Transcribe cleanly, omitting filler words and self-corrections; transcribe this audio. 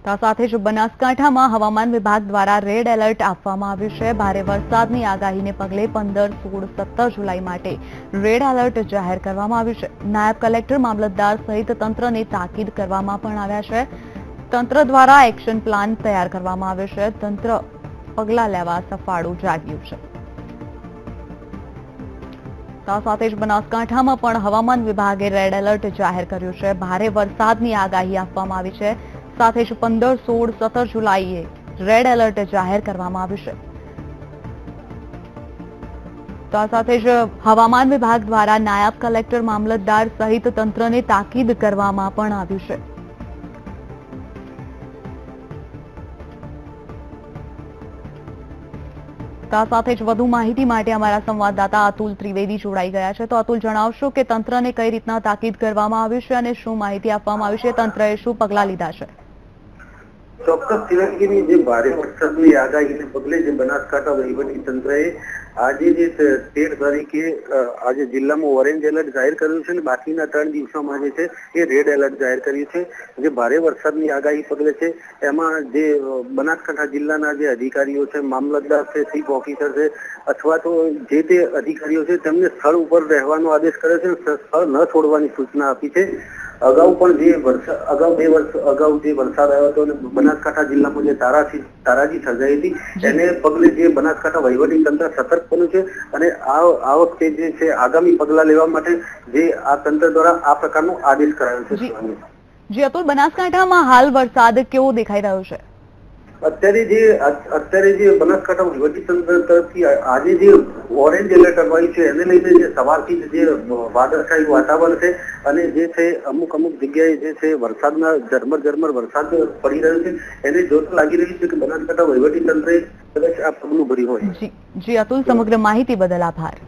તો સાથે જ બનાસકાંઠામાં હવામાન વિભાગ દ્વારા રેડ એલર્ટ આપવામાં આવ્યું છે. ભારે વરસાદની આગાહીને પગલે 15, 16, 17 જુલાઈ માટે રેડ એલર્ટ જાહેર કરવામાં આવ્યું છે. નાયબ કલેક્ટર, મામલતદાર સહિત તંત્રને તાકીદ કરવામાં પણ આવ્યા છે. તંત્ર દ્વારા એક્શન પ્લાન તૈયાર કરવામાં આવ્યો છે. તંત્ર પગલાં લેવા સફાળું જાગ્યું છે. સાથે જ બનાસકાંઠામાં પણ હવામાન વિભાગે રેડ એલર્ટ જાહેર કર્યું છે. ભારે વરસાદની આગાહી આપવામાં આવી છે. સાથે જ 15, 16, 17 જુલાઈએ રેડ એલર્ટ જાહેર કરવામાં આવ્યું છે. તો આ સાથે જ હવામાન વિભાગ દ્વારા નાયબ કલેક્ટર, મામલતદાર સહિત તંત્રને તાકીદ કરવામાં પણ આવ્યું છે. તો આ સાથે જ વધુ માહિતી માટે અમારા સંવાદદાતા અતુલ ત્રિવેદી જોડાઈ ગયા છે. તો અતુલ, જણાવશો કે તંત્રને કઈ રીતના તાકીદ કરવામાં આવી છે અને શું માહિતી આપવામાં આવી છે? તંત્રએ શું પગલાં લીધા છે? ચોક્કસ શિવાંગીની જે ભારે વરસાદની આગાહીને પગલે જે બનાસકાંઠા વહીવટી તંત્રએ આજે જે 13 તારીખે આજે જિલ્લામાં ઓરેન્જ એલર્ટ જાહેર કર્યું છે અને બાકીના 3 દિવસોમાં જે છે એ રેડ એલર્ટ જાહેર કર્યું છે. જે ભારે વરસાદની આગાહી પગલે છે એમાં જે બનાસકાંઠા જિલ્લાના જે અધિકારીઓ છે, મામલતદાર છે, ચીફ ઓફિસર છે અથવા તો જે તે અધિકારીઓ છે તેમને સ્થળ ઉપર રહેવાનો આદેશ કર્યો છે, સ્થળ ન છોડવાની સૂચના આપી છે. અગાઉ પણ જે વરસાદ બે વર્ષ અગાઉ જે વરસાદ આવ્યો હતો અને બનાસકાંઠા જિલ્લામાં જે તારાજી સર્જાઈ હતી એને પગલે જે બનાસકાંઠા વહીવટી તંત્ર સતર્ક બન્યું છે અને આ વખતે જે છે આગામી પગલા લેવા માટે જે આ તંત્ર દ્વારા આ પ્રકારનો આદેશ કરાયો છે. જી અતુલ, બનાસકાંઠામાં હાલ વરસાદ કેવો દેખાઈ રહ્યો છે? અત્યારે જે બનાસકાંઠા વહીવટી તંત્ર તરફથી આજે જે ઓરેન્જ એલર્ટ અપાયું છે એને લઈને જે સવારથી જે વાદળછાયું વાતાવરણ છે અને જે છે અમુક જગ્યાએ જે છે વરસાદના ઝરમર વરસાદ પડી રહ્યો છે એને જોતા લાગી રહ્યું છે કે બનાસકાંઠા વહીવટી તંત્રએ કદાચ આ પગલું ભર્યું હોય. જી અતુલ, સમગ્ર માહિતી બદલ આભાર.